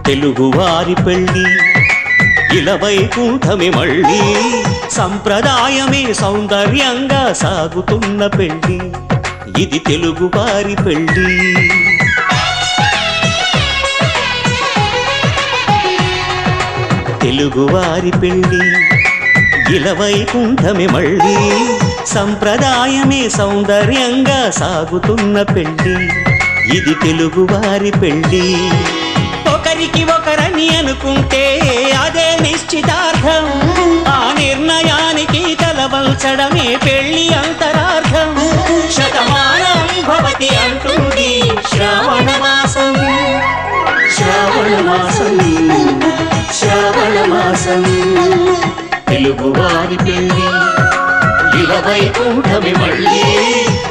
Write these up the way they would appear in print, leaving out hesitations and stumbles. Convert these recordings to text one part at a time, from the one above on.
తెలుగువారి పెళ్ళి ఇలవైకుంఠమే మళ్ళీ సంప్రదాయమే సౌందర్యంగా సాగుతున్న పెళ్ళి ఇది తెలుగువారి పెళ్ళి తెలుగువారి పెళ్ళి ఇలవైకుంఠమే మళ్ళీ సంప్రదాయమే సౌందర్యంగా సాగుతున్న పెళ్ళి ఇది తెలుగువారి పెళ్ళి ఒకరికి ఒకరని అనుకుంటే అదే నిశ్చితార్థం ఆ నిర్ణయానికి తలవంచడమే పెళ్లి అంతరార్థం శతమానం భవతి అంటుంది శ్రావణ మాసం శ్రావణ మాసం శ్రావణ మాసం తెలుగువారి పెళ్ళి ఇలవైకుంఠమే మళ్ళీ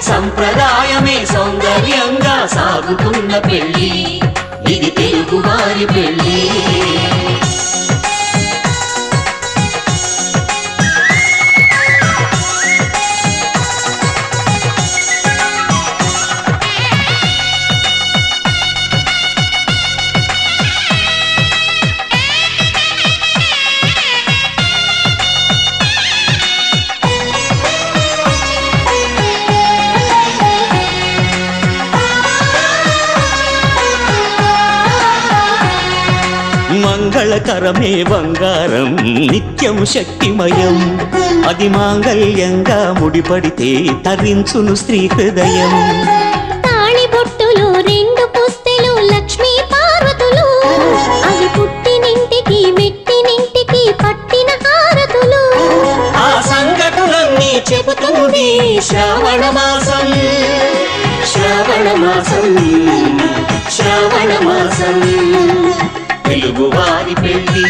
సంప్రదాయమే సౌందర్యంగా సాగుతున్న పెళ్ళి ఇది తెలుగువారి పెళ్ళి మంగళకరమే బంగారం నిత్యం శక్తిమయం అది మాంగళ్యంగా ముడిపడితే తరించును స్త్రీ హృదయం తాళిబొట్టులు రెండు పుస్తెలు లక్ష్మీ పార్వతులు అవి పుట్టినింటికి మెట్టినింటికి పట్టిన హారతులు ఆ సంఘటనలన్నీ చెబుతుంది శ్రావణ మాసం శ్రావణ మాసం శ్రావణ మాసం తెలుగువారి పెళ్ళి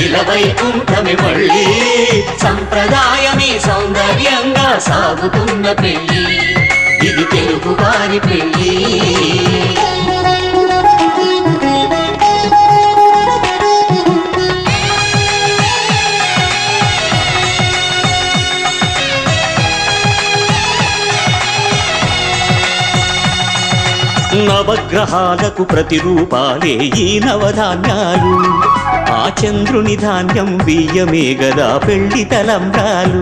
ఇలవైకుంఠమే మళ్ళీ సంప్రదాయమే సౌందర్యంగా సాగుతున్న పెళ్ళి ఇది తెలుగువారి పెళ్ళి నవగ్రహాలకు ప్రతిరూపాలే ఈ నవధాన్యాలు ఆ చంద్రుని ధాన్యం బియ్యమే గదా పెళ్లి తలంబ్రాలు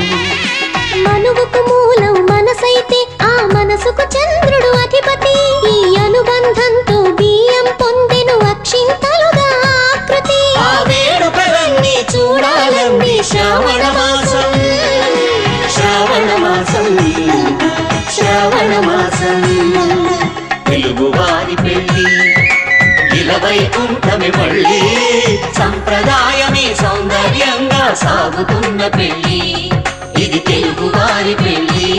మనువుకు మూలం మనసైతే ఆ మనసుకు చంద్రుడు అధిపతి ఈ అనుబంధంతో బియ్యం పొందెను అక్షింతలుగా ఆకృతి ఆ వేడుకలన్నీ చూడాలండి శ్రావణ మాసం శ్రావణ మాసం శ్రావణ మాసం తెలుగువారి పెళ్ళి ఇలవైకుంఠమే మళ్ళీ సంప్రదాయమే సౌందర్యంగా సాగుతున్న పెళ్ళి ఇది తెలుగువారి పెళ్ళి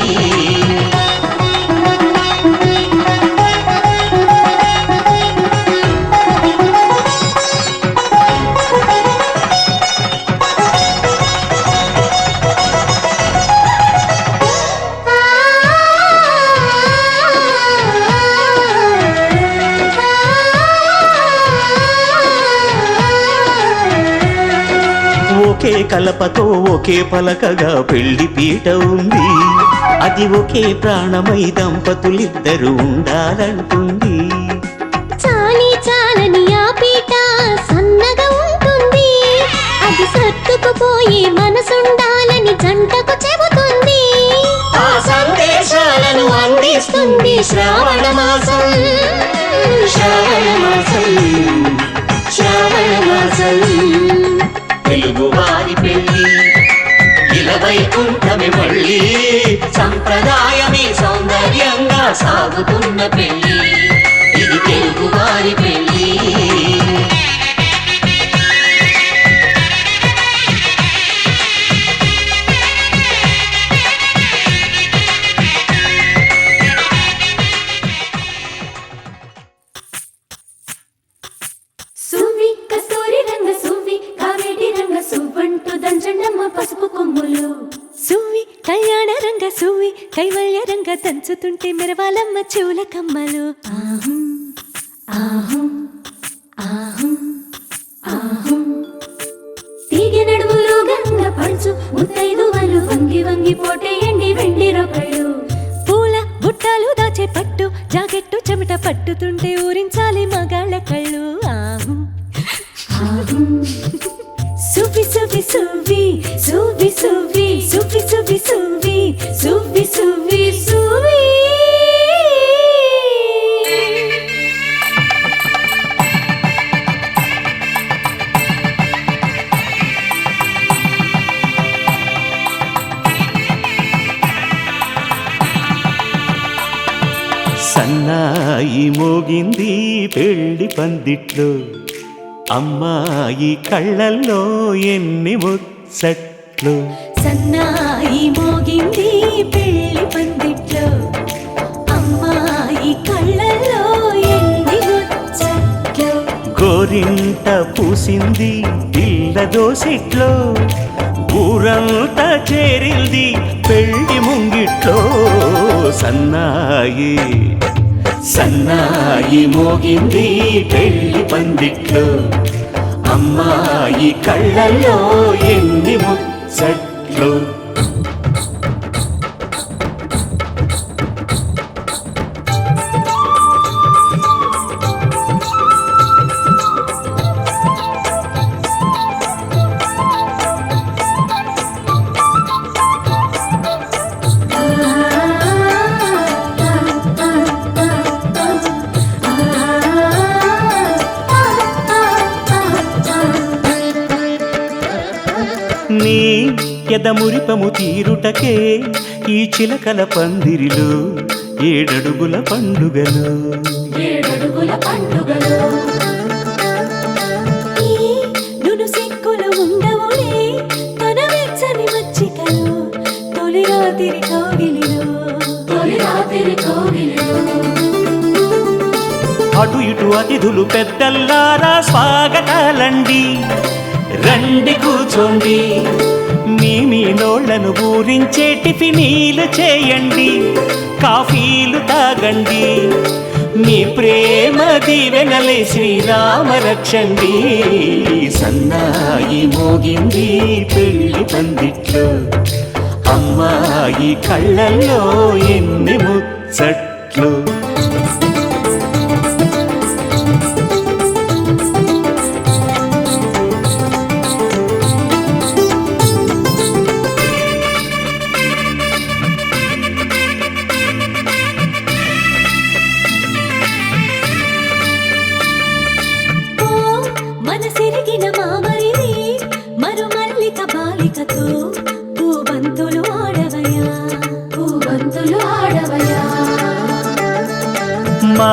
ఒకే కలపతో ఒకే పలకగా పెళ్లి పీట ఉంది అది ఒకే ప్రాణమై దంపతులిద్దరూ ఉండాలంటుంది చాలి చాలని ఆ పీట సన్నగా ఉంటుంది అది సర్దుకుపోయే మనసుండాలని జంటకు చెబుతుంది ఆ సందేశాలను అందిస్తుంది శ్రావణ మాసం శ్రావణ మాసం శ్రావణ మాసం తెలుగువారి పెళ్ళి ఇలవైకుంఠమే మళ్ళీ సంప్రదాయమే సౌందర్యంగా సాగుతున్న పెళ్ళి ఇది తెలుగువారి పెళ్ళి పసుపు కొమ్ములు సువ్వి కళ్యాణ రంగ సువ్వి కైవల్య రంగ దంచుతుంటే మెరవాలమ్మ చెవుల కమ్మలు ఆహు ఆహు ఆహు ఆహు తీగె నడుములు గంగ పడుచు ముత్తైదువలు వంగి వంగి పోటేయండి వెండి రొకళ్ళు పూల బుట్టాలు దాచే పట్టు జాకెట్టు చెమట పట్టుతుంటే ఊరించాలి మగాళ్ళ కళ్ళు ఆహు సువ్వి సువ్వి సువ్వి సువ్వి సువ్వి సువ్వి సువ్వి సువ్వి సన్నాయి మోగింది పెళ్లి పందిట్లో అమ్మాయి కళ్ళల్లో ఎన్ని ముచ్చట్లు సన్నాయి మోగింది పెళ్లి పందిట్లో అమ్మాయి కళ్ళల్లో ఎన్ని ముచ్చట్లు గోరింట పూసింది పిల్ల దోసిట్లో ఊరంతా చేరింది పెళ్లి ముంగిట్లో సన్నాయి సన్నాయి మోగింది పెళ్లి పందిట్లో అమ్మాయి కళ్ళల్లో ఎన్ని ముచ్చట్లు నీ ఎదమురిపము తీరుటకే ఈ చిలకల పందిరిలో ఏడడుగుల పండుగలు నును సిక్కులు ఉండవులే తన వెచ్చని మచ్చికలు తొలి రాత్రి కోగిలిలో అటు ఇటు అతిథులు పెద్దల్లారా స్వాగతాలండి రండి కూర్చోండి మీ నోళ్లను ఊరించే టిఫినీలు చేయండి కాఫీలు తాగండి మీ ప్రేమ దీవెనలే శ్రీరామ రక్షండి సన్నాయి మోగింది పెళ్లి పందిట్లో అమ్మాయి కళ్ళల్లో ఎన్ని ముచ్చట్లు మనసిరిగిన మామరిది మరుమల్లిక బాలికతో పూబంతులు ఆడవయా మా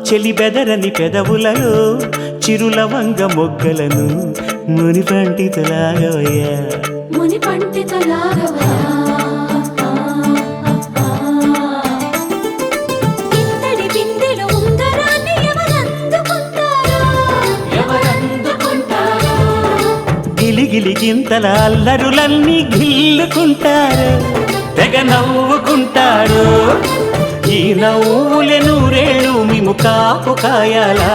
చెలి బెదరని పెదవులలో చిరులవంగ మొగ్గలను మునిపంటితలాగవయ్యా ఇంతటి బిందెలో ఉంగరాన్ని ఎవరందుకుంటారో గిలిగిలి గింతల అల్లరులన్నీ గిల్లుకుంటారు తెగ నవ్వుకుంటారు ఈ నవ్వులే నూరేళ్ళు మిము కాపు కాయాలా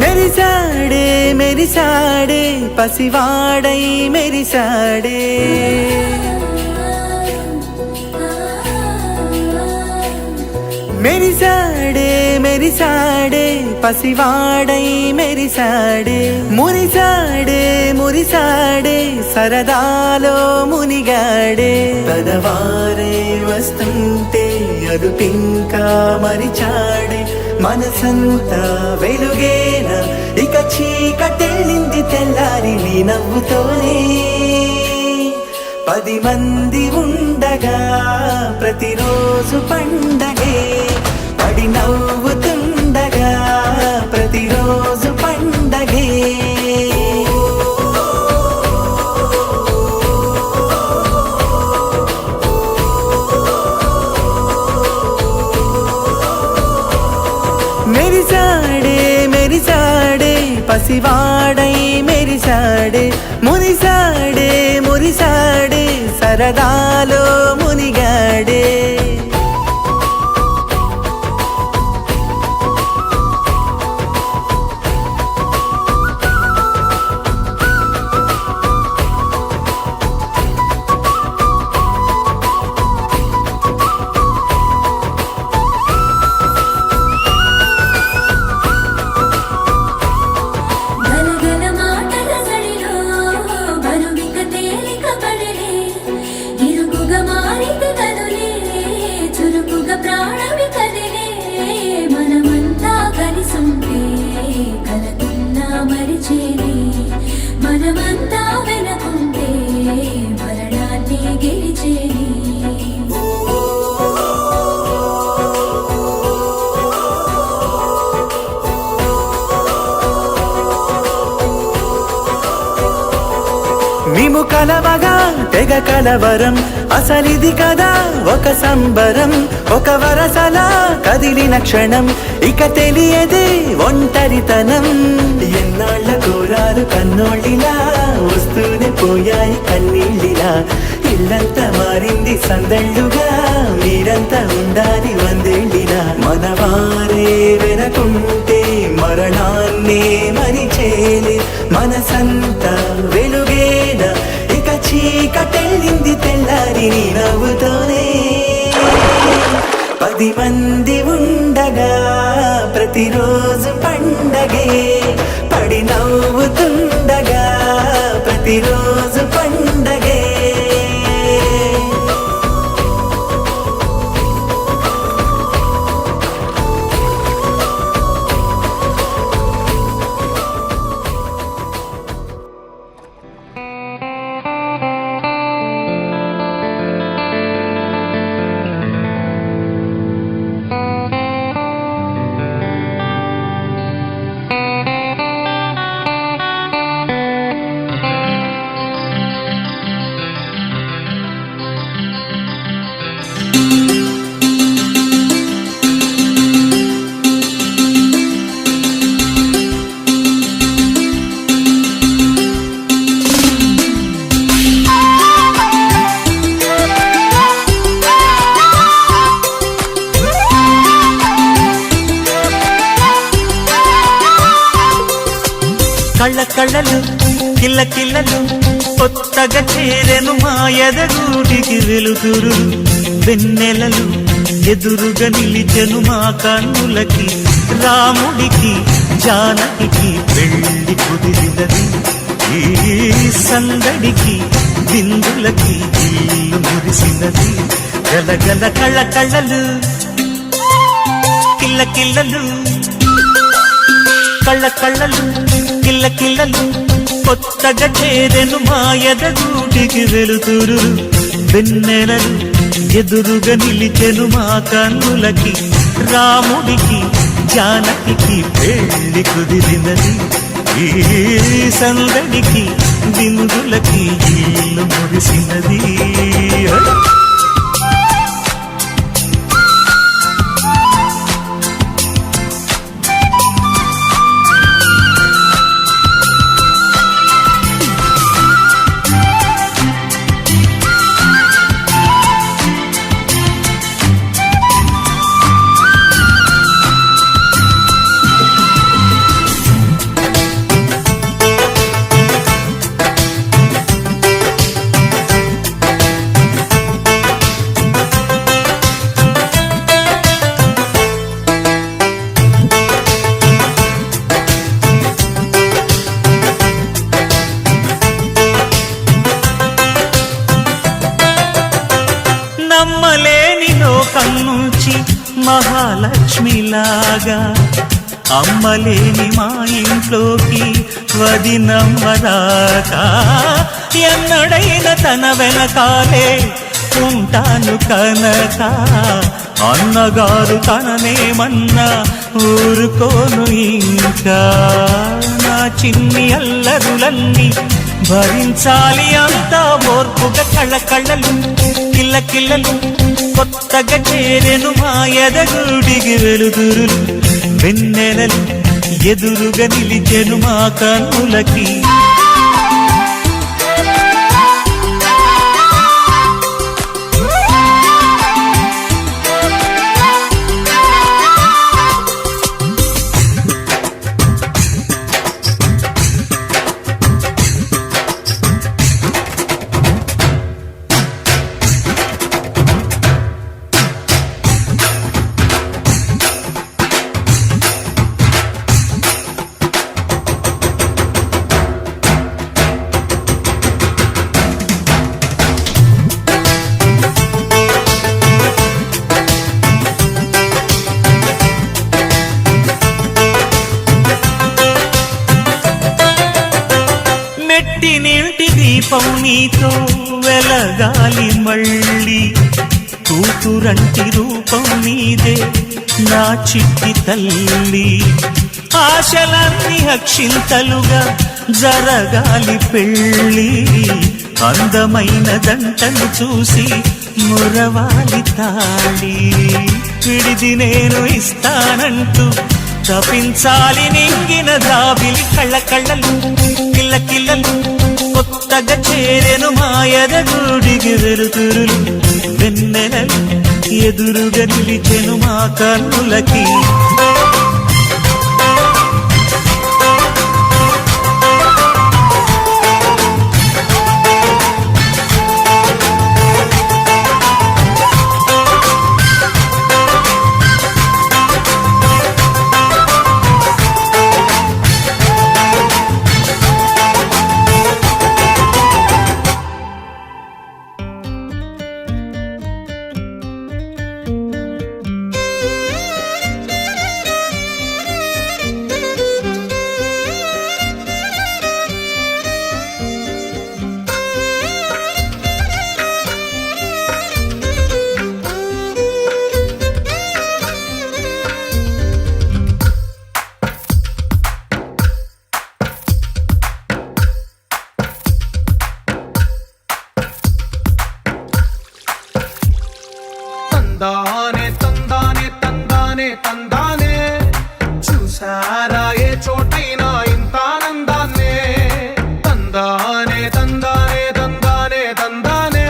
మెరిసాడే మెరిసాడే పసివాడై మెరిసాడే మెరిసాడే మెరిసాడే పసివాడై మెరిసాడే మురిసాడే మురిసాడే సరదాలో మునిగాడే పదవారే వస్తుంటే అరుపింకా మరిచాడే మనసంతా వెలుగేన ఇక చీకటెళ్ళింది తెల్లారి నీ నవ్వుతోనే 10 మంది ఉండగా ప్రతిరోజు పండగే పడి నవ్వుతుండగా ప్రతిరోజు పండగే మెరిసాడే మెరిసాడే పసివాడై మెరిసాడే మురిసాడే మురిసాడే సరదాలో మునిగాడే గలగల మాటల సడిలో బరువిక తేలిక పడలే ఇరుకుగా మారితే కదులే చురుకుగా ప్రాణమి కదిలే మనమంతా కలిసుంటే కలకున్నా మరిచేనే మనమంతా వెనకుంటే మరణాన్ని గెలిచేనే మేము కలవగా తెగ కలవరం అసలిది కదా ఒక సంబరం ఒక వరసలా కదిలిన క్షణం ఇక తెలియదే ఒంటరితనం ఎన్నాళ్ళ కోరాలు కన్నోళ్ళిలా వస్తూనే పోయాయి కన్నీళ్ళిలా ఇల్లంతా మారింది సందళ్ళుగా మీరంతా ఉండాలి వందేళ్ళిలా మనవారే వెనకుంటే మరణాన్నే మరిచేలే మనసంతా వెలుగేన ఇక చీకటెళ్ళింది తెల్లారి నీ నవ్వుతోనే 10 మంది ఉండగా ప్రతిరోజు పండగే పడి నవ్వుతుండగా ప్రతిరోజు పండగే కళ్ళ కళ్ళలు కిల్ల కిల్లలు కొత్తగా చేరెను మాయదగూటికి వెలుతురు వెన్నెలలు ఎదురుగా నిలిచెను మా కన్నులకి రాముడికి జానకి పెళ్లి కుదిరినది ఈ సందడికి బిందులకి ఇల్లు మురిసినది గలగల కళ్ళ కళ్ళలు కిల్ల కిల్లలు కళ్ళ కళ్ళలు కిల్ల కిల్లలు కొత్తగా చేరెను మాయదగూటికి వెలుతురు వెన్నెలలు ఎదురుగా నిలిచెను మా కన్నులకి రాముడికి జానకి పెళ్లి కుదిరినది ఈ సందడికి విందులకి ఇల్లు మురిసినది నమ్మలేని లోకం నుంచి మహాలక్ష్మిలాగా అమ్మలేని మా ఇంట్లోకి వదినమ్మరాక ఎన్నడైన తన వెనకాలే ఉంటాను కనుక అన్నగారు తననేమన్నా ఊరుకోను ఇంకా నా చిన్ని అల్లరులన్నీ భరించాలి అంతా ఓర్పుగా కళ్ళకళ్ళలు కిల్లకిల్లలు కొత్తగా చేరెను మా ఎదగుడికి వెలుతురులు వెన్నెలలు ఎదురుగా నిలిచెను మా కన్నులకి మెట్టినింటి దీపం నీతో వెలగాలి మళ్ళీ కూతురంటి రూపం నీదే నా చిట్టి తల్లి ఆశలన్నీ అక్షింతలుగా జరగాలి పెళ్ళి అందమైన దంటను చూసి మురవాలి తాళి విడిది నేను ఇస్తానంటూ తపించాలి నింగిన దాబిలి కళ్ళకళ్ళలు కిల్లకిల్లలు కొత్తగా చేరెను మాయదగుడికి వెలుతురులు వెన్నెలలు ఎదురుగా నిలిచెను మా కన్నులకి తందానే తందానే తందానే తందానే చూసారా ఏ చోటైనా ఇంత ఆనందాన్నే తందానే తందానే తందానే తందానే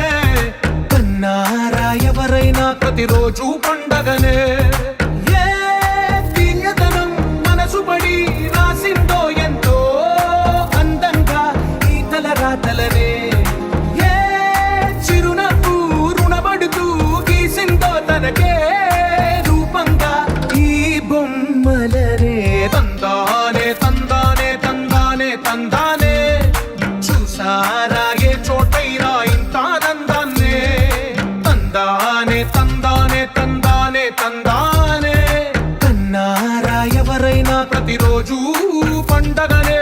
కన్నారా ఎవరైనా ప్రతిరోజు పండగనే ఏ తీయదనం మనసు పడి రాసిందో ఎంతో అందంగా ఈ తలరాతలనే ఏ చిరునవ్వు రుణపడుతూ గీసిందో తనకే రూపంగా ఈ బొమ్మలనే తందానే తందానే తందానే తందానే చూసారా ఏ చోటైనా ఇంత ఆనందాన్నే తందానే తందానే తందానే తందానే కన్నారా ఎవరైనా ప్రతిరోజు పండగనే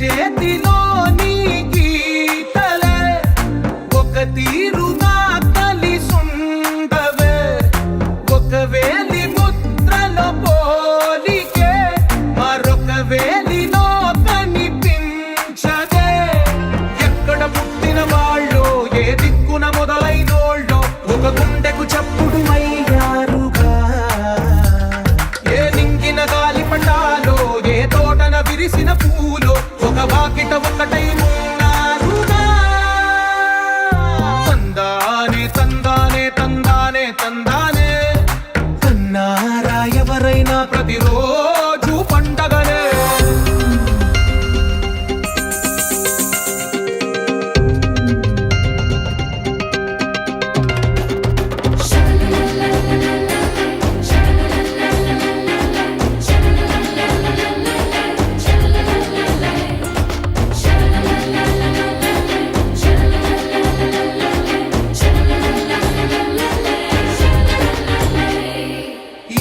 చేతిలోని గీతలే ఒక తీరుగా కలిసుండవే ఒక వేలి ముద్రలో పోలికే మరొక వేలిలో కనిపించదే ఎక్కడ పుట్టిన వాళ్ళు ఏ దిక్కున మొదలైనోళ్ళు ఒక గుండెకు చప్పుడు అయ్యారుగా ఏ నింగిన గాలి పటాలో ఏ తోటన విరిసిన పూలో ఒక వాకిట ఒకటై ఉన్నారుగా తందానే తందానే తందానే తందానే కన్నారా ఎవరైనా ప్రతిరోజు పండగనే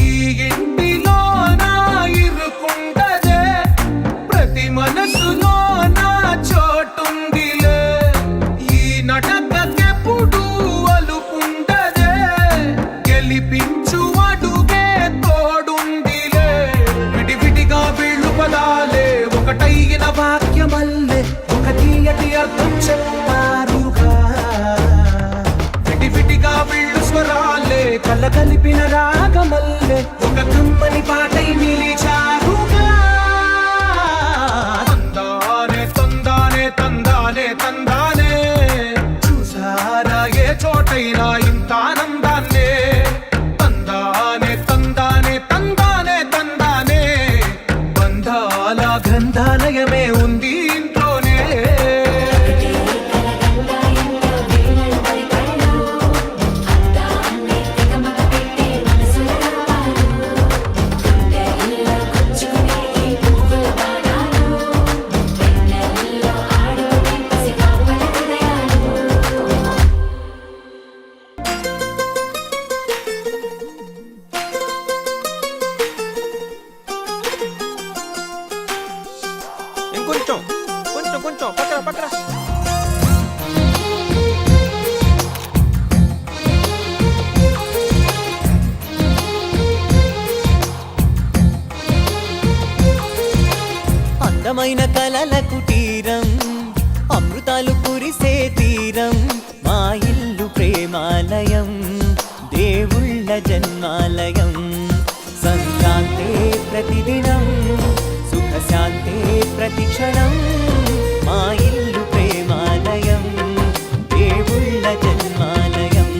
ఈ ఇంటిలో నా ఇరుకుండదే ప్రతి మనసులో నా చోటుందిలే ఈ నటకెప్పుడు అలుకుండదే గెలిపించు అడుగే తోడుందిలే విడివిడిగా వీళ్ళు పదాలే ఒకటైన వాక్యమల్లే ఒక తీయటి అర్థం చెప్పారుగా విడివిడిగా వీళ్ళు స్వరాలే కల కలిపిన రాగమల్లే ఒక కమ్మని పాటై నిలిచారుగా తందానే తందానే తందానే తందానే చూసారా ఏ చోటైనా ఇంత ఆనందాన్నే తందానే తందానే తందానే తందానే బంధాల గ్రంథాలయమే ఉంది ఇంట్లోనే ఇంకొంచెం కొంచెం కొంచెం పక్కన పక్కన అందమైన కలల కుటీరం అమృతాలు కురిసే తీరం మా ఇల్లు ప్రేమాలయం దేవుళ్ళ జన్మాలయం సంక్రాంతే ప్రతిదినం సుఖశాంతే ప్రతిక్షణం మా ఇల్లు ప్రేమాలయం దేవుళ్ళ జన్మాలయం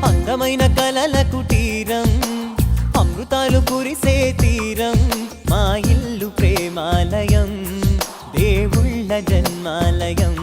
అందమైన కలల కుటీరం అమృతాలు కురిసే తీరం మా ఇల్లు ప్రేమాలయం దేవుళ్ళ జన్మాలయం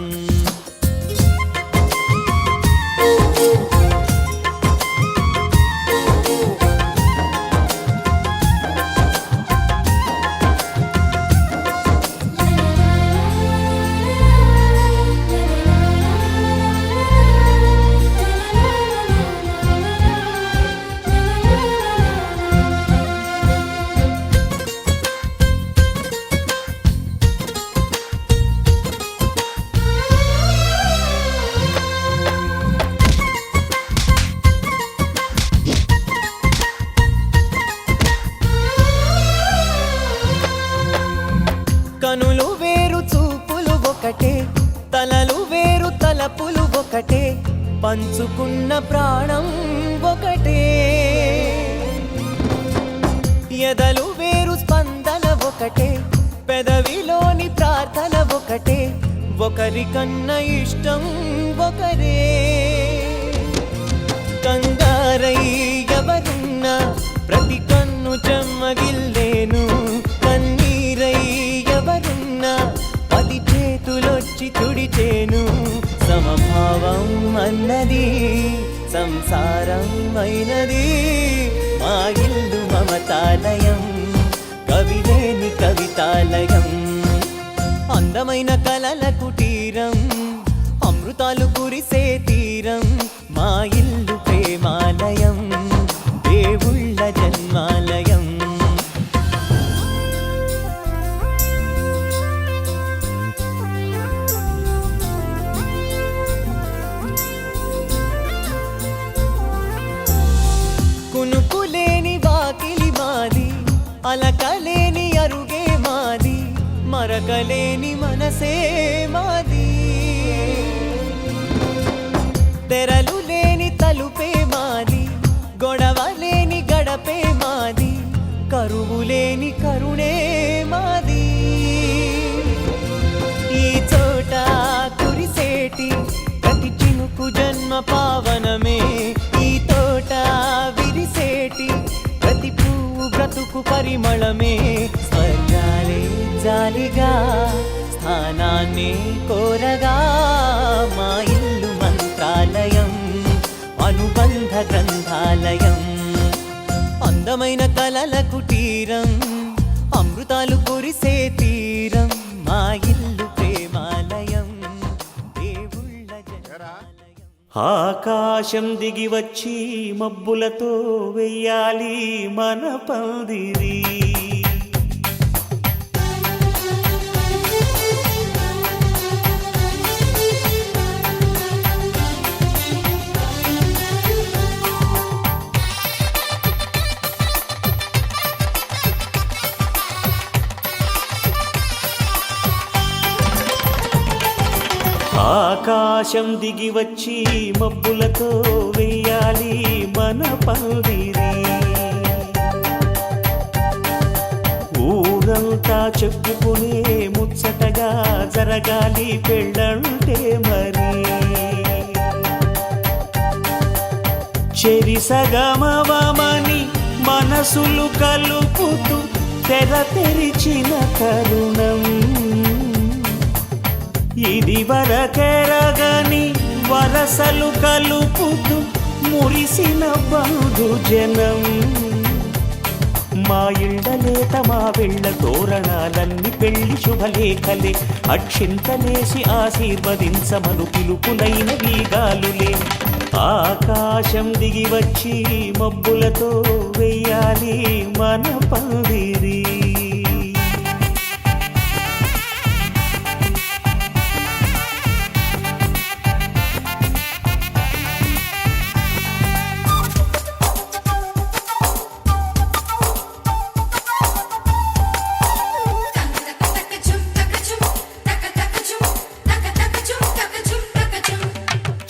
కనులు వేరు చూపులు ఒకటే తలలు వేరు తలపులు ఒకటే పంచుకున్న ప్రాణం ఒకటే ఎదలు వేరు స్పందన ఒకటే పెదవిలోని ప్రార్థన ఒకటే ఒకరికన్నా ఇష్టం ఒకరే కంగారై ఎవరున్నా ప్రతి కన్ను చెమ్మగిల్లేను కన్నీరై ఎవరున్నా పది చేతులొచ్చి తుడిచేను సమభావం అన్నది సంసారం అయినది మా ఇల్లు మమతాలయం కవిలేని కవితాలయం అందమైన కలల కుటీరం అమృతాలు కురిసే తీరం మా ఇల్లు ప్రేమాలయం దేవుళ్ళ జన్మాలయం అలకలేని అరుగే మాది, మరకలేని మనసే మాది. తెరలు లేని తలుపే మాది, గొడవ లేని గడపే మాది, కరువు లేని కరుణే మాది. ఈ చోట కురిసేటి ప్రతి చినుకు జన్మ పావనమే, ఈ తోట విరిసేటి ప్రతి పువ్వు బ్రతుకు పరిమళమే. స్వర్గాలే జాలిగా స్థానాన్ని కోరగా, మా ఇల్లు మంత్రాలయం, అనుబంధ గ్రంథాలయం, అందమైన కలల కుటీరం, అమృతాలు కురిసే తీరం, మా ఇల్లు ప్రేమాలయం, దేవుళ్ళ జనాలయం. ఆకాశం దిగి వచ్చి మబ్బులతో వెయ్యాలి మన పందిరి. ఆకాశం దిగి వచ్చి మబ్బులతో వెయ్యాలి మన పందిరి. ఊరంతా చెప్పుకునే ముచ్చటగా జరగాలి పెళ్ళంటే మరి. చెరిసగమవమని మనసులు కలుపుతూ తెర తెరిచిన తరుణం, ఇది వరకెరగని వరసలు కలుపుతూ మురిసిన బంధుజనం. మా ఇళ్ళలేత మా వెళ్ళ తోరణాలన్నీ పెళ్లి శుభలేఖలే, అక్షింతలేసి ఆశీర్వదించమను పిలుపులైన వీగాలులే. ఆకాశం దిగి వచ్చి మబ్బులతో వెయ్యాలి మన పందిరి.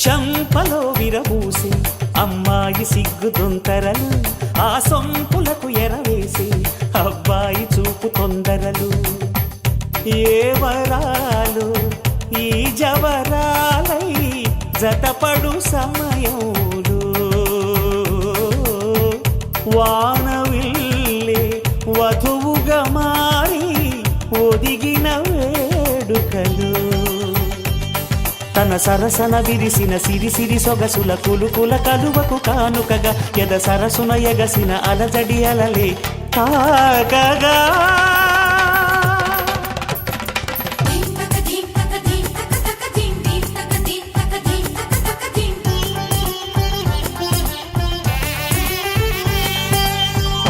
చంపలో విరబూసి అమ్మాయి సిగ్గు దొంతరలు, ఆ సొంపులకు ఎరవేసి అబ్బాయి చూపు తొందరలు. ఏ వరాలు ఈ జవరాలై జతపడు సమయంలో, వానవిల్లే వధువుగా మారి ఒదిగిన వేడుకలు. తన సరసన విరిసిన సిరిసిరి సొగసుల కులుకుల కలువకు కానుకగా, ఎద సరసున ఎగసిన అలజడి అలలే తాకగా.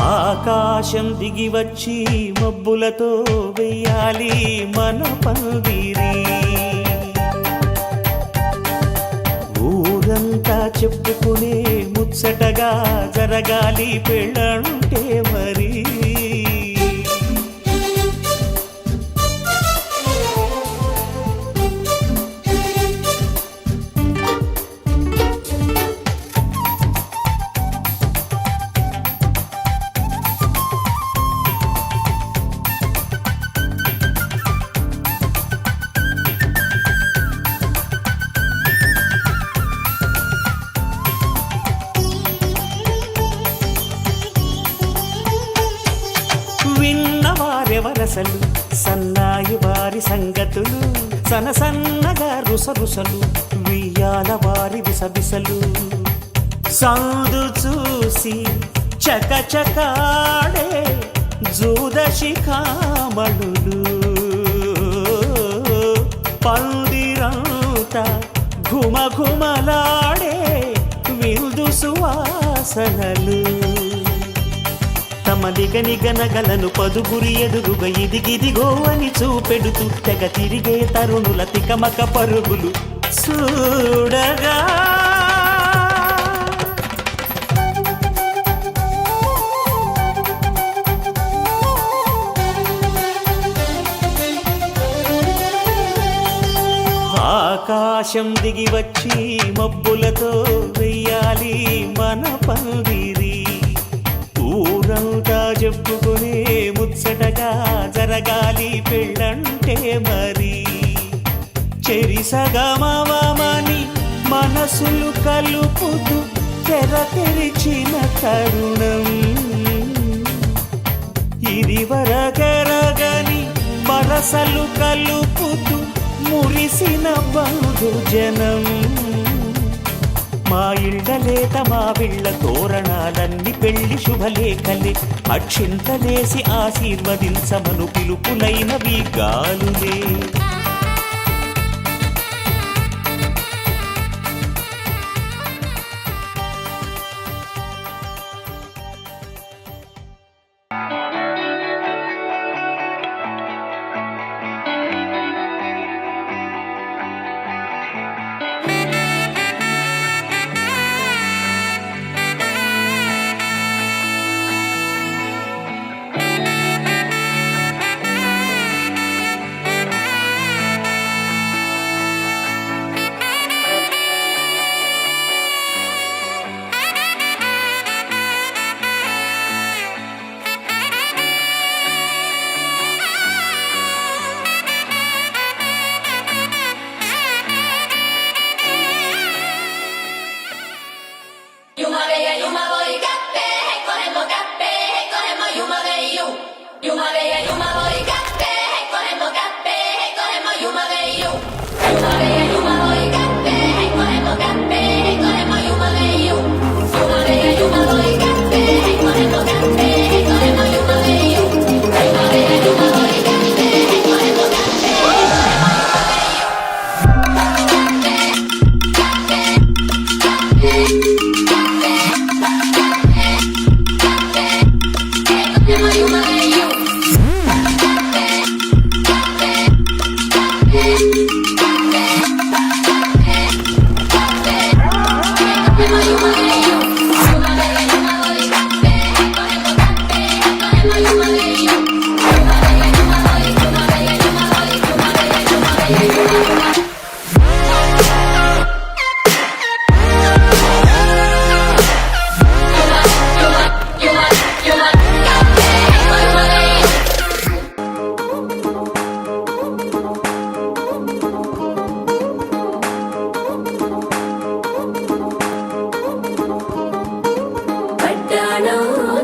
ఆకాశం దిగి వచ్చి మబ్బులతో వెయ్యాలి మన పందిరి. ఊరంతా చెప్పుకునే ముచ్చటగా జరగాలి పెళ్ళంటే మరి. విన్నవారెవరసలు సన్నాయి వారి సంగతులు, సనసన్నగా రుసరుసలు వియ్యాల వారి విసబిసలు. సందు చూసి చకచకాడే జూదశిఖామణులు, పందిరంతా ఘుమఘుమలాడే విందు సువాసనలు. తమ నిగనిగనగలను పదుగురి ఎదురుగా ఇదిగిదిగో అని చూపెడుతూ తెగ తిరిగే తరుణుల తికమక పరుగులు చూడగా. ఆకాశం దిగి వచ్చి మబ్బులతో వెయ్యాలి మన పందిరి ఊరంతా చెప్పుకునే ముచ్చటగా జరగాలి పెళ్ళంటే మరి చెరిసగమవమని మనసులు కలుపుతూ తెర తెరిచిన తరుణం ఇది వరకెరగని వరసలు కలుపుతూ మురిసిన బంధుజనం మా ఇళ్ళలేత మా వీళ్ళ తోరణాలన్నీ పెళ్లి శుభలేఖలే అక్షింతలేసి ఆశీర్వదించమను పిలుపులైనవి గాలులే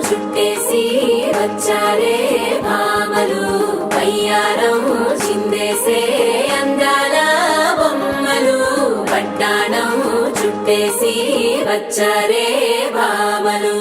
చుట్టేసి వచ్చారే భామలు వయ్యారం చిందేసే అందాల బొమ్మలు పట్టాణం చుట్టేసి వచ్చారే భామలు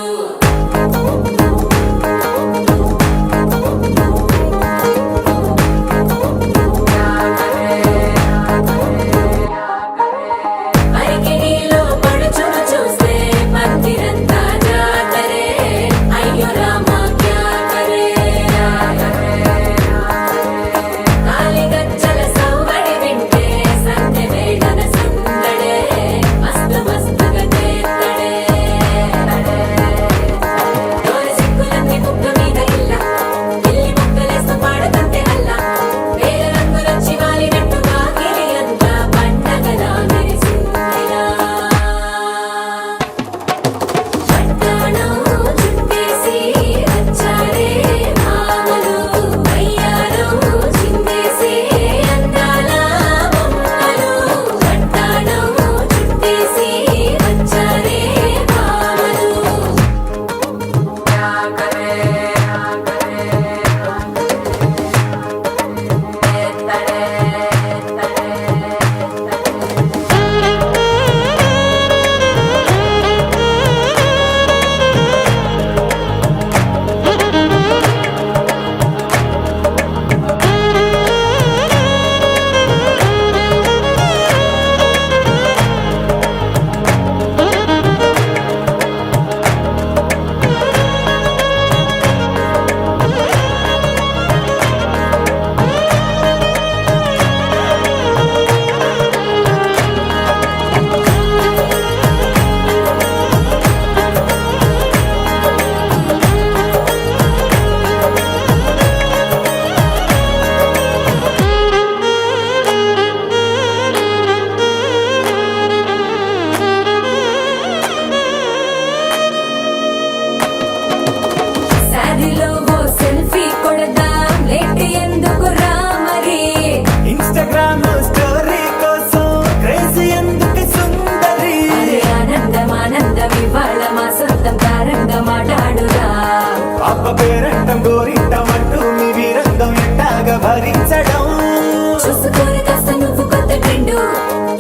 చూసుకోరు కాస్త నువ్వు కొత్త ట్రెండ్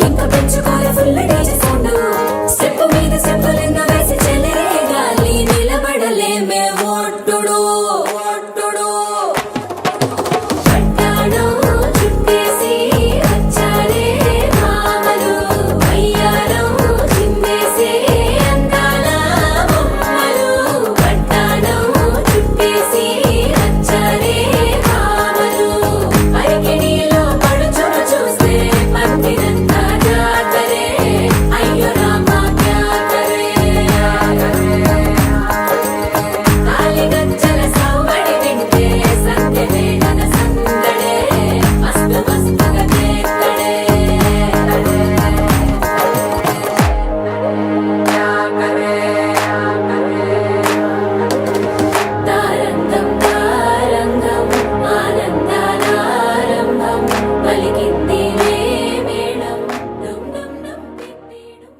ఇంకా పెంచుకోరు ఫుల్ డీజే సౌండ్ స్టెప్ మీద స్టెప్పులెన్నో వేసి చెలే గాలి నిలబడలేమే ఒట్టుడు ఒట్టుడు పట్టాణం చుట్టేసి వచ్చారే మామలు అయ్యారం చిందేసే అందాల బొమ్మలు పట్టాణం చుట్టేసి వచ్చారే మామలు అరికెడిలో పడుచును చూస్తే పత్తినంతా జాతరే అయ్యో రామా క్యా కరే తాలిగజ్జల సవ్వడి వింటే సత్యమే నన సందడే మస్తు మస్తుగా చేస్తడే తారంగం తారంగం ఆనందానారంభం పలికింది రే మేళం డుమ్ డుమ్ డుమ్ టిప్పి డుమ్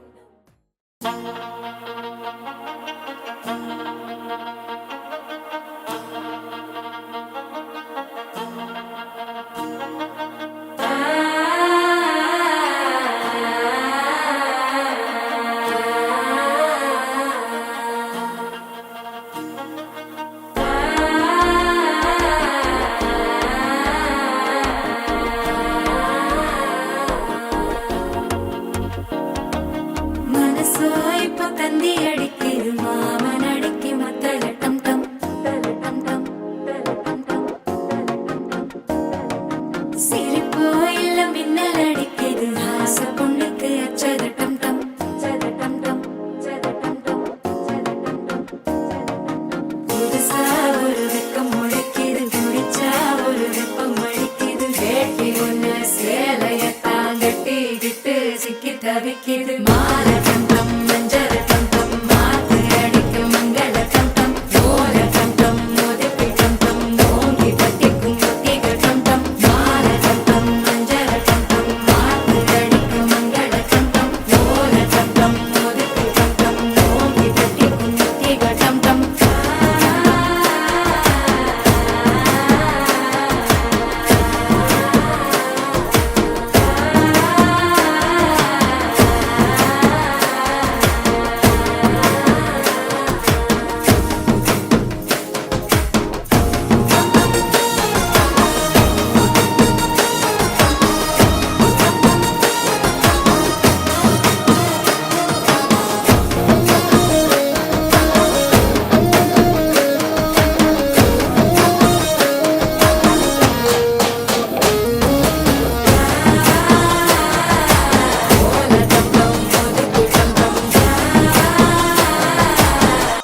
മനസ്സോ ഇപ്പൊ തന്തി അടിക്കരു മാമനടിക്ക് മത്തലട്ടം ടം തലട്ടം ടം തലട്ടം ടം സിരിപ്പോ ഇല്ല മിന്നലടിക്കരു ഹാസ പൊണ്ണുക്ക് അച്ചതട്ടം ടം ചതട്ടം ടം ചതട്ടം ടം ചതട്ടം ടം പുതുസാ ഒരു വെക്കം മുഴക്കിയത് കുടിച്ചാ ഒരു വെപ്പം മടിക്കിയത് വേട്ടി ഒന്ന് சேலையத்தான் கட்டிக்கிட்டு சிக்கி தவிக்கிது மால கண்டம் மஞ்சள் கண்டம் மாத்து அடிக்க மங்கள கண்டம் ஓல கண்டம் முதுப்பி கண்டம் ஓங்கி பட்டிக்கும் முத்திக கண்டம் மால கண்டம் மஞ்சள் கண்டம் மாத்து அடிக்க மங்கள கண்டம் ஓல கண்டம் முதுப்பி கண்டம் ஓங்கி பட்டிக்கும் முத்திக கண்டம்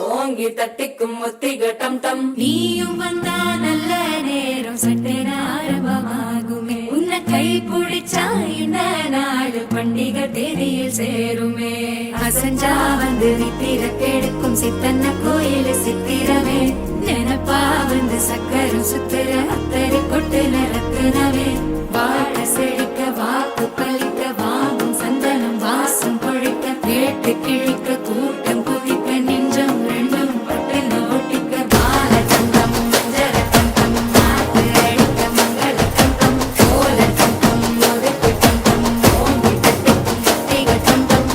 ஓங்கி தட்டிக்கும் முத்திக டம் டம் நீயும் வந்தா நல்ல நேரம் சட்டென ஆரம்பமாகுமே உன்னை கை பிடிச்சா இந்த நாடு பண்டிகை தேதியில் சேருமே அசஞ்சா வந்து நித்திர கெடுக்கும் சித்தன்ன கோயில் சித்திரமே நினப்பா வந்து சக்கரம் சுத்துற அத்தரை கொட்டு நிறத்துனவே வாழ செழிக்க வாக்கு பலிக்க வாங்கும் சந்தனம் வாசம் பொழிக்க கேட்டு கிழிக்க கூட்டம் குதிக்க நெஞ்சம் ரெண்டும் பட்டுன ஒட்டிக்க பால கண்டம் மஞ்சர கண்டம் மாத்து அடிக்க மங்கள கண்டம் கோல கண்டம் முதுப்பு கண்டம் ஓங்கி தட்டிக்கும் முத்திக கண்டம்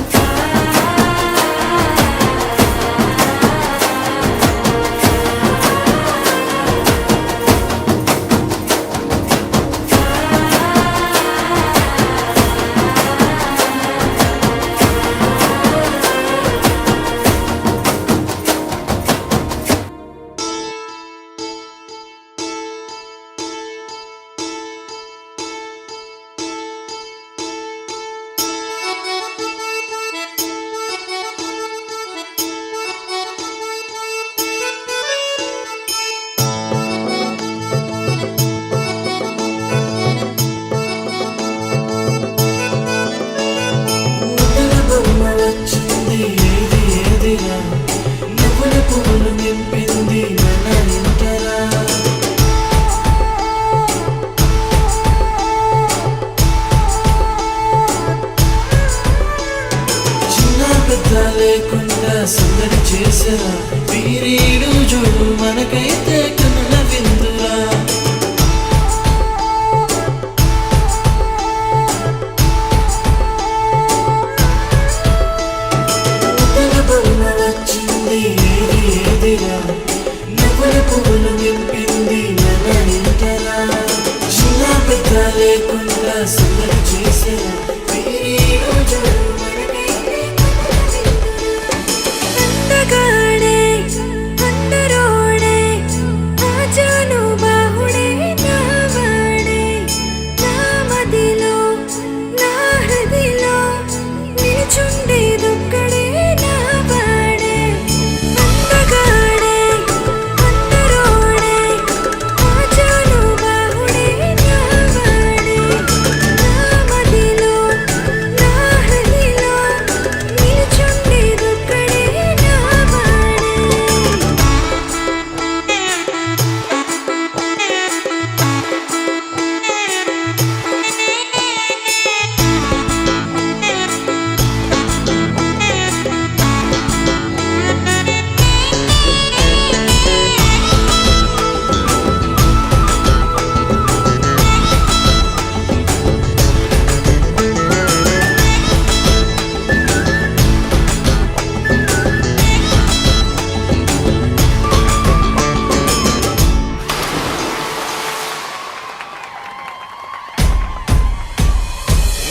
లేకుండా సందడి చేసరా వీరీడు చూడు మనకైతే కనుల విందురా సాక్షిగా నువ్వుల పువ్వులు నింపింది మన ఇంటరా చిన్న పెద్ద లేకుండా సందడి చేసేలా ఈ రోజు అందగాడే అందరోడే ఆజాను బాహుడే నావాడే నా మదిలో నా హృదిలో నిల్చుండేదొక్కడే నావాడే అందగాడే అందరోడే ఆజాను బాహుడే నావాడే నా మదిలో నా హృదిలో నిల్చుండేదొక్కడే నావాడే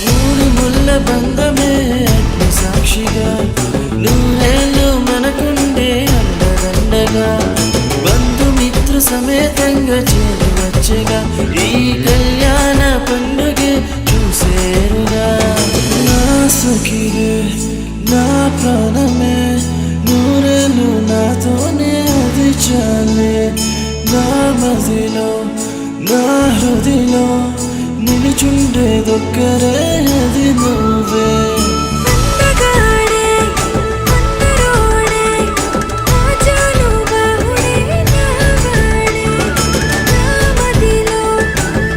మూడు ముళ్ళ బంధమే అగ్ని సాక్షిగా నూరేళ్ళు మనకుండే అండదండగా బంధుమిత్ర సమేతంగా చేరి వచ్చగా ఈ కళ్యాణ పండుగ చూసేరుగా నా సఖివే నా ప్రాణమే నూరేళ్ళు నాతోనే అది చాలే నా మదిలో నా హృదిలో నిలుచుండేదొక్కరే అది నువ్వే అందగాడే అందరోడే ఆజాను బాహుడే నావాడే నా మదిలో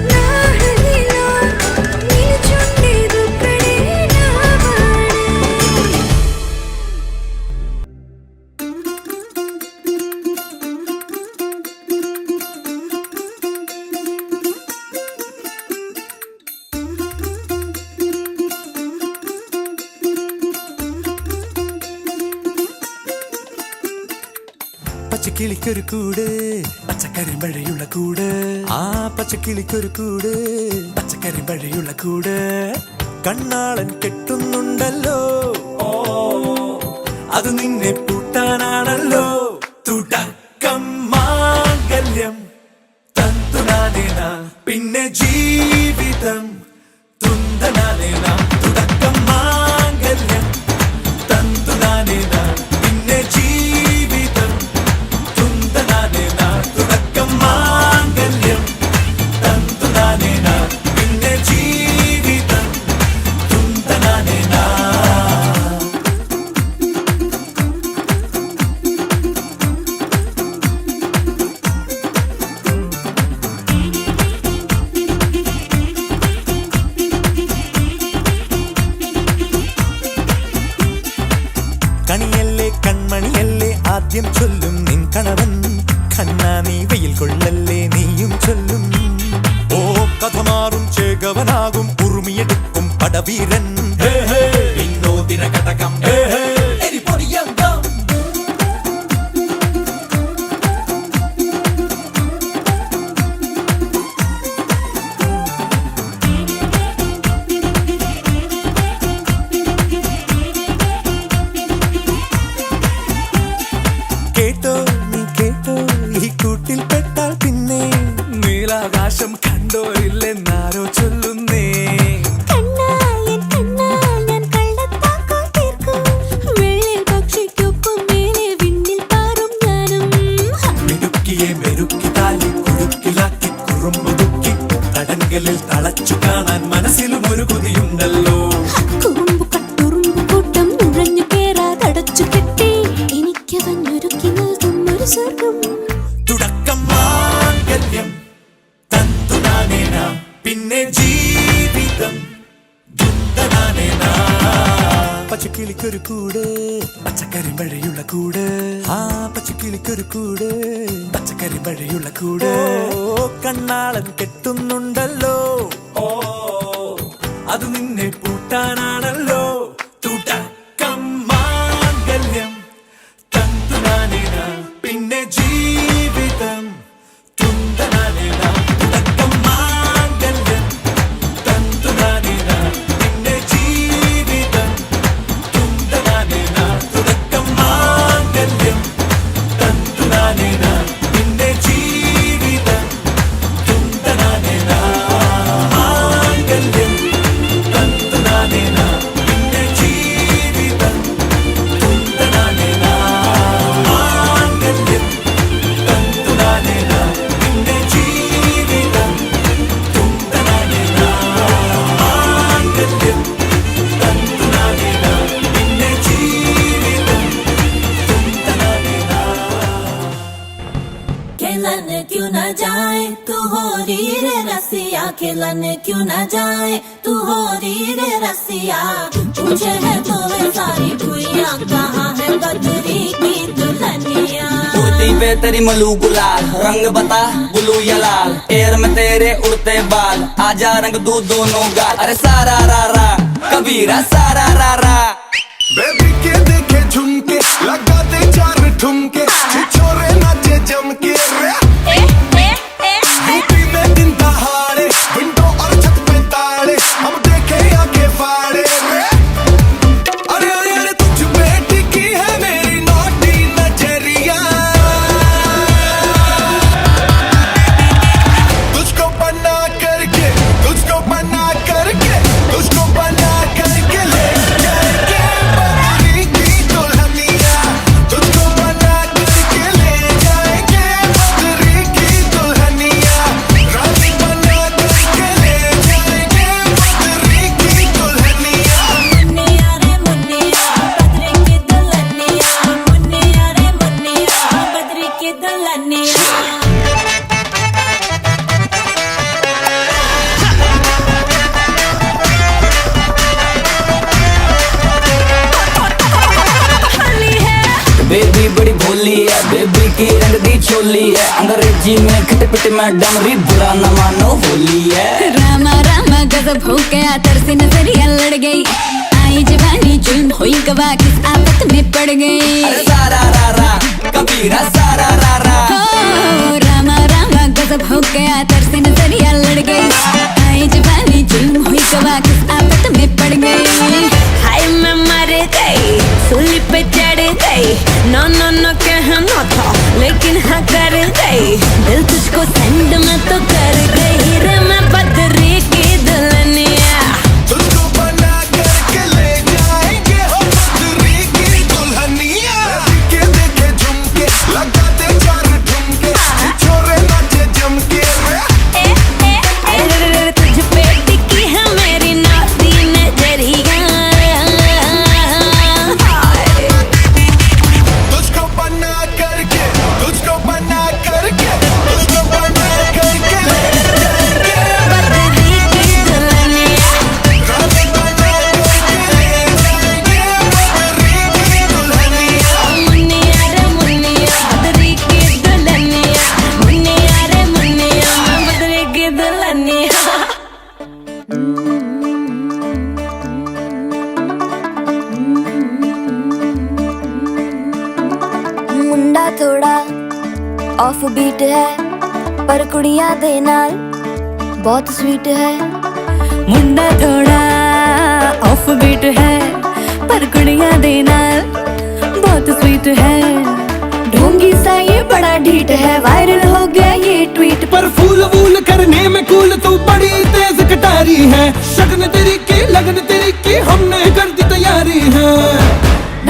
నా హృదిలో నిల్చుండేదొక్కడే నావాడే പച്ചക്കിളിക്കൊരു കൂട് പച്ചക്കരിമ്പഴയുള്ള കൂട് ആ പച്ചക്കിളിക്കൊരു കൂട് പച്ചക്കരിമ്പഴയുള്ള കൂട് കണ്ണാളൻ കെട്ടുന്നുണ്ടല്ലോ ഓ അത് നിന്നെ പൂട്ടാനാണല്ലോ തുടക്കം മാംഗല്യം തന്തുനാനേന പിന്നെ ജീവിതം തുന്തനാനേന തുടക്കം മാംഗല്യം തന്തുനാനേന പിന്നെ ജീവിതം തുന്തനാനേന തുടക്കം മാംഗല്യം തന്തുനാനേന പിന്നെ ജീവിതം തുന്തനാനേന കണിയല്ലേ കൺമണിയല്ലേ ആദ്യം ചൊല്ലും നിൻ കണവൻ കണ്ണാ നീ വെയിൽ കൊള്ളല്ലേ നീയും ചൊല്ലും ഓ കഥ മാറും ചേകവനാകും ഉറുമിയെടുക്കും പടവീരൻ വിനോദിന കടകം എരിപൊടിയങ്കം കേട്ടോ നീ കേട്ടോ ഈ കൂട്ടിൽ പെട്ടാൽ പിന്നെ നീലാകാശം കണ്ടോരില്ലെന്നാരോ ചൊല്ലുന്നേ കണ്ണായൻ കണ്ണായൻ കള്ളത്താക്കോ തീർക്കും വെള്ളിൽ പക്ഷിക്കൊപ്പം മേലെ വിണ്ണിൽ പാറും ഞാനും മിടുക്കിയെ മെരുക്കി താലി കുടുക്കിലാക്കി കുറുമ്പുതുക്കി തടങ്കലിൽ തളച്ചു കാണാൻ മനസ്സിലും ഒരു കൊതിയുണ്ടല്ലോ കുറുമ്പു കട്ടുറുമ്പു കൂട്ടം നുഴഞ്ഞു കേറാതടച്ചു കെട്ടി എനിക്കവഞ്ഞൊരുക്കി നൽകും ഒരു സ്വർഗം തുടക്കം മാംഗല്യം തന്തുനാനേന പിന്നെ ജീവിതം ദുന്തനാനേന പച്ചക്കിളിക്കൊരു കൂട് പച്ചക്കരിമ്പഴയുള്ള കൂട് ആ പച്ചക്കിളിക്കൊരു കൂട് പച്ചക്കരിമ്പഴയുള്ള കൂട് കണ്ണാളൻ കെട്ടുന്നുണ്ടല്ലോ ഓ അത് നിന്നെ പൂട്ടാനാണല്ലോ തുടക്കം മാംഗല്യം തന്തുനാനേന പിന്നെ बन क्यों न जाए तू हो रे रसिया पूछे है तो वे सारी कुइयां कहाँ है बदरी की दुल्हनिया कुर्ती पे तेरी मलू गुलाल रंग बता ब्लू या लाल एयर में तेरे उड़ते बाल आजा रंग दू दोनों गाल अरे सारा रा रा कबीरा सारा रा रा बेबी के देखे झुमके लगा दे 4 ठुमके छोरे नाचे जम के यूपी में दिन दहाड़े विंडो और छत पे ताड़े हम देखे आगे फाड़े अरे अरे अरे तुझ पे टिकी है मेरी नोटी नजरिया तुझको बना करके तुझको बना करके तुझको बना करके ले जाएंगे बदरी की दुल्हनिया तुझको बना करके ले जाएंगे बदरी की दुल्हनिया रानी बना करके ले जाएंगे बदरी की दुल्हनिया मुन्निया रे मुन्निया बदरी की दुल्हनिया मुन्निया रे मुन्निया बदरी की दुल्हनिया बेबी बड़ी भोली है बेबी की रंग दी चोली है अंग्रेजी में खट पिट में डमरी बुरा न मानो होली है रामा रामा गजब हो गया तरसे नजरिया लड़ गई आई जवानी जुल्म हुई गवा किस आफत में पड़ गई अरे सारा रा रा कबीरा सारा रा रा ओ रामा रामा गजब हो गया तरसे नजरिया लड़ गई आई जवानी जुल्म हुई गवा किस आफत में पड़ गई हाय मैं मर गई सूली पे चढ़ गई नो नो नो कहना था लेकिन हाँ कर गई दिल तुझको सेंड में तो कर गई रे मैं बदरी की दुल्हनिया तुझको बना करके ले जाएंगे हम बदरी की दुल्हनिया के देखे झुमके लगा दे 4 ठुमके छोरे नाचे जम के तुझ पे टिकी है मेरी नाती नजरिया तुझको बना करके तुझको बना करके तुझको बना करके ले जाएंगे बदरी की दुल्हनिया रानी बना करके ले जाएंगे बदरी की दुल्हनिया मुन्निया रे मुन्निया बदरी की दुल्हनिया मुन्निया रे मुन्निया बदरी की दुल्हनिया मुंडा थोड़ा ऑफ बीट है पर कुड़ियां दे नाल बहुत स्वीट है मुंडा थोड़ा ऑफ बीट है पर कुड़ियां दे नाल बहुत स्वीट है ढोंगी सा ये बड़ा ढीठ है वायरल हो गया ये ट्वीट पर फूल वूल करने में कूल तू बड़ी तेज कटारी है शगन तेरी की लगन तेरी की हमने कर दी तैयारी है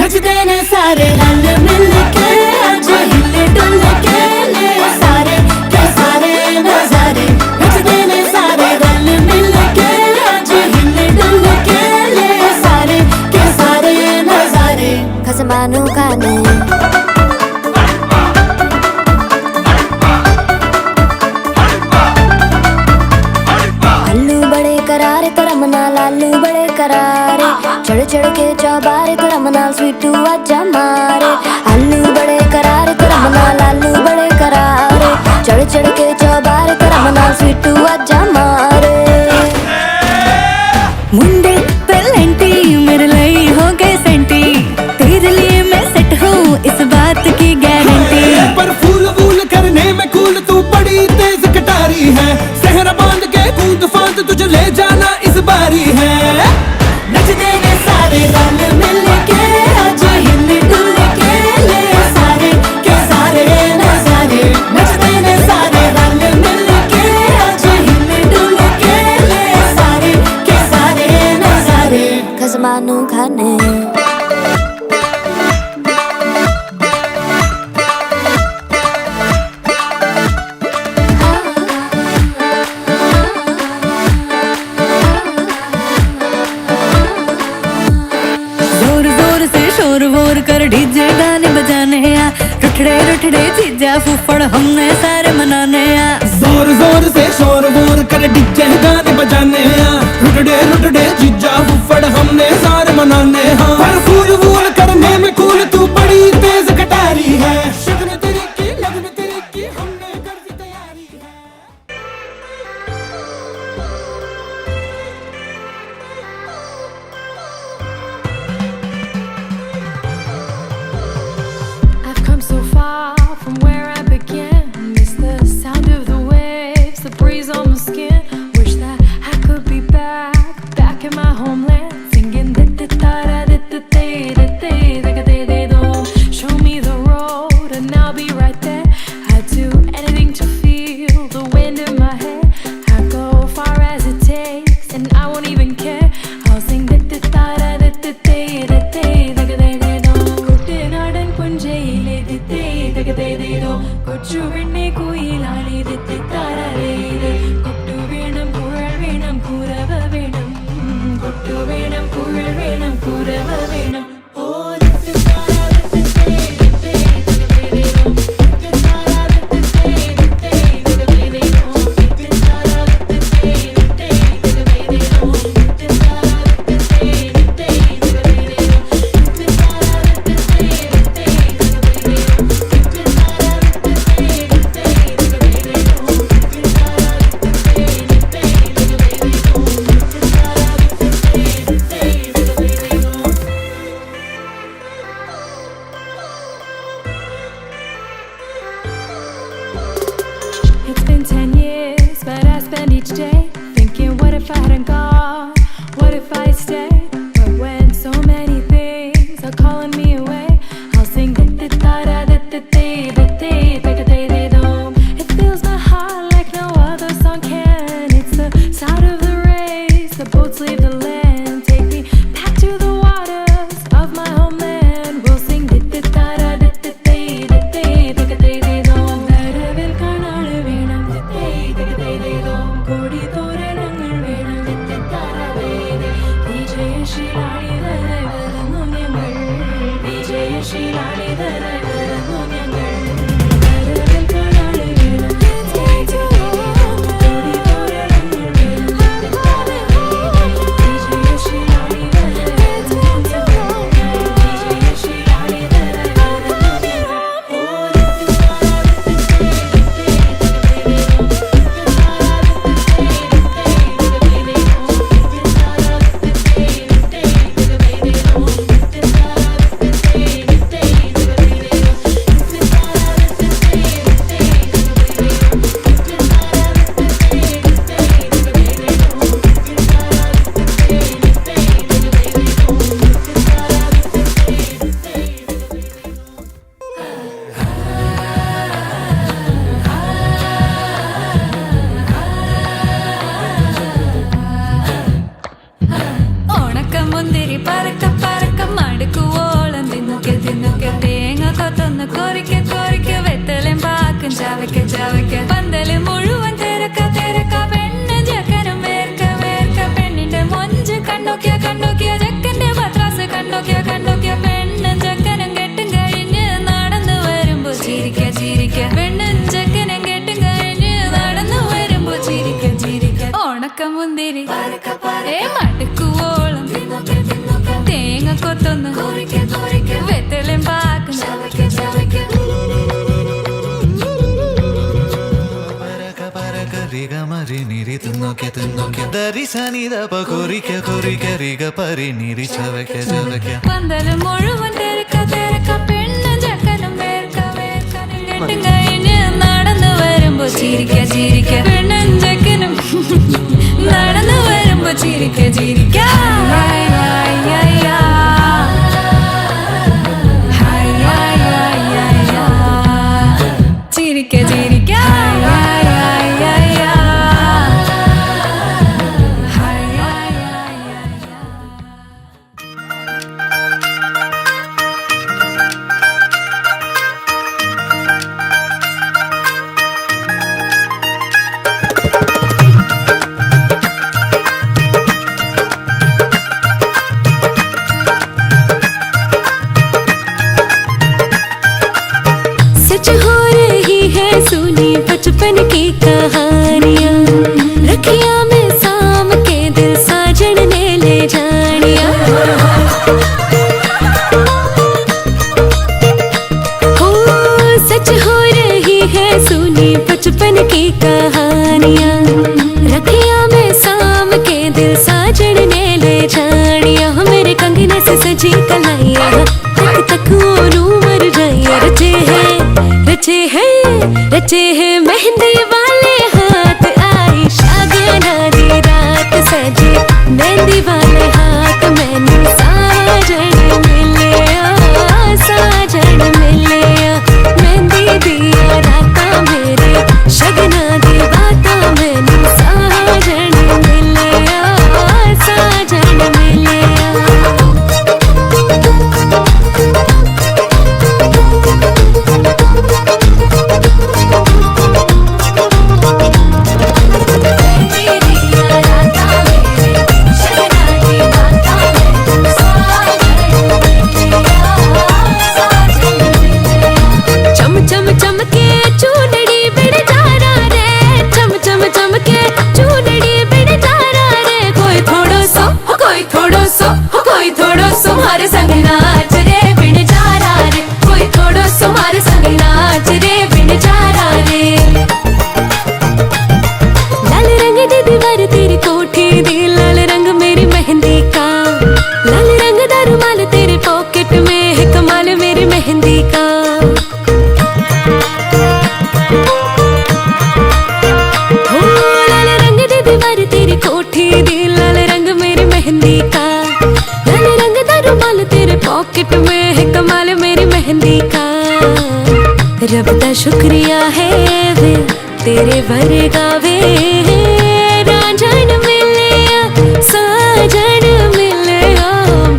नचते ने सारे रंग मिल के आज हिले डुल के ले सारे के सारे नजारे नचते ने सारे रंग मिल के आज हिले डुल के ले सारे के सारे नजारे खसमानू खाने आलू बड़े करारे तो रमना लालू बड़े करारे चढ़ चढ़ के चौबारे तो रमना स्वीटू आजा मारे आलू बड़े करारे तो रमना लालू बड़े करारे चढ़ चढ़ के चौबारे तो रमना स्वीटू आजा मारे मुंडे पेलेंटी मेरे लिए हो गए सेंटी तेरे लिए मैं सेट हूँ इस बात की गारंटी पर फूल वूल करने में कूल तू बड़ी तेज कटारी है सहरा बांध के कूद फांद तुझे ले जाना इस बारी है नचते ने सारे रंग मिल के आज हिल डुल के ले सारे के सारे नजारे नचते ने सारे रंग मिल के आज हिल डुल के ले सारे के सारे नजारे खसमानू खाने कर डीजे गाने बजाने आ रुठड़े रुठड़े चीजा फूफड़ हमने सारे मनाने आ जोर जोर से शोर वोर कर डीजे गाने बजाने रुट डे जीजा फुफड़ हमने सारे मनाने पर फूल वूल करने में कूल तू बड़ी तेज कटारी है शगन तेरी की लगन तेरी की हमने कर दी तैयारी है I've come so far from where I began. Miss the sound of the waves, the breeze on my skin. Wish that I could be back in my homeland, singing da da da da da da da da da da da. Show me the road and I'll be right there. I'd do anything to feel the wind in my hair. I'd go far as it takes and I won't even care. I'll sing da da da da da da da da da da da. കുട്ടനാടൻ പുഞ്ചയിലെ ദിത്തേ ദഗദേതേതോ കൊച്ചു വെണ്ണെ കുയിലാലി ദിത്തേ താരരേത് കൊട്ടു വേണം കുഴൽ വേണം കുരവ വേണം കൊട്ടു വേണം കുഴൽ വേണം കുരവ വേണം ഓ ദിത്തേ താര ദിത്തേ ദിത്തേ ദഗദേതേതോ ദിത്തേ താര ദിത്തേ ദിത്തേ ദഗദേതേതോ ദിത്തേ താര ദിത്തേ ദിത്തേ ദഗദേതേതോ ദിത്തേ താര ദിത്തേ ദിത്തേ ദഗദേതേതോ ദിത്തേ It's been 10 years, but I spend each day thinking, what if I hadn't gone? What if I stayed? But when so many things are calling me away, I'll sing da da da da da da da da da da. It fills my heart like no other song can. It's the sound of the race, the boats leave the land. Take me back to the waters of my homeland. We'll sing da da da da da da da da da da da. വരവിൽ കാണാള് വേണം ദിത്തേ ദഗദേതേതോ കോടി തോരണങ്ങൾ വേണം ദിത്തേ താരവേദേ വിജയശീലാളിതരായി വരുന്നു ഞങ്ങൾ വിജയശീലാളിതരായി വരുന്നു ഞങ്ങൾ വരവിൽ കാണാള് വേണം ദിത്തേ കോടി തോരണങ്ങൾ വേണം ദിത്തേ താരവേദേ വിജയശീലാളിതരായി വരുന്നു ഞങ്ങൾ വിജയശീലാളിതരായി വരുന്നു ഞങ്ങൾ ഓ ഉണക്കമുന്തിരി പറക്ക പറക്ക മടുക്കുവോളം തിന്നുക്കെ തിന്നുക്കെ തേങ്ങ കൊത്തൊന്ന് കൊറിക്ക കൊറിക്ക വെത്തലും പാക്കും ചവയ്ക്ക ചവയ്ക്ക പന്തല് മുഴുവൻ തിരക്ക തിരക്ക പെണ്ണ് ജക്കനും വേർക്ക വേർക്ക പെണ്ണിന്റെ മൊഞ്ച് കണ്ടോക്കിയ കണ്ടോക്കിയ ജക്കന്റെ പത്രാസ് കണ്ടോക്കിയ കണ്ടോക്കിയ പെണ്ണും ജക്കനും കെട്ടും കഴിഞ്ഞ് നടന്നു വരുമ്പോ ചിരിക്ക ചിരിക്ക പെണ്ണും ജക്കനും കെട്ടും കഴിഞ്ഞ് നടന്നു വരുമ്പോ ചിരിക്ക ചിരിക്ക ഉണക്കമുന്തിരി ഏ മടുക്കുവോളം തേങ്ങ കൊത്തൊന്ന് വെത്തലും പാക്കും ರಿಗ ಮರಿ ನಿರಿ ತಿನ್ನೋಕೆ ತಿನ್ನೋಕೆ ದರಿ ಸನಿದ ಕೊರಿಕೆ ಕೊರಿಕೆ ರಿಗ ಪರಿ ನಿರಿ ಚವಕೆ ಚವಕೆ പന്തല് മുഴുവൻ തിരക്ക തിരക്ക പെണ്ണും ജക്കനും വേർക്ക വേർക്ക കെട്ടും കഴിഞ്ഞ് നടന്നു വരുമ്പോ ചിരിക്ക ചിരിക്ക പെണ്ണും ജക്കനും നടന്നു വരുമ്പോ ചിരിക്ക ചിരിക്ക hi hi hi hi hi hi hi ചിരിക്ക ചിരിക്ക hi hi hi hi hi hi hi जानिया रखिया में साम के दिल साजन ने ले जानिया मेरे कंगने से सजी कलाइया तक तक ओनू मर जाइया रचे है मेहंदी वाले हाथ आई शागियाना दी रात सजी मेहंदी वाले हाथ मैनू साजन मिले साजन मिले मेहंदी दिया राता मेरे शगना दी बाता मैनू साजन मिले साजन मिले थोड़ो सो मारे संग नाच रे बिन जारा रे कोई थोड़ो सो मारे संग नाच रे बिन जारा रे लाल रंग दी दीवार तेरी कोठी दी लाल रंग मेरी मेहंदी का लाल रंग दा रुमाल तेरे पॉकेट में है कमाल मेरी मेहंदी का हो लाल रंग दी दीवार तेरी कोठी दी लाल रंग मेरी मेहंदी का रुमाल तेरे पॉकेट में है कमाल मेरी मेहंदी का रब दा शुक्रिया है वे तेरे वर्गा वे रांझन मिले साजन मिले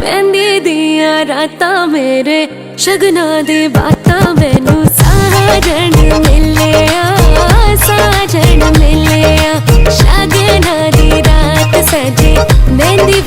मेहंदी दिया राता मेरे शगना दे बाता मैनू साजन मिले साजन मिले शगना दी रात सजे मेहंदी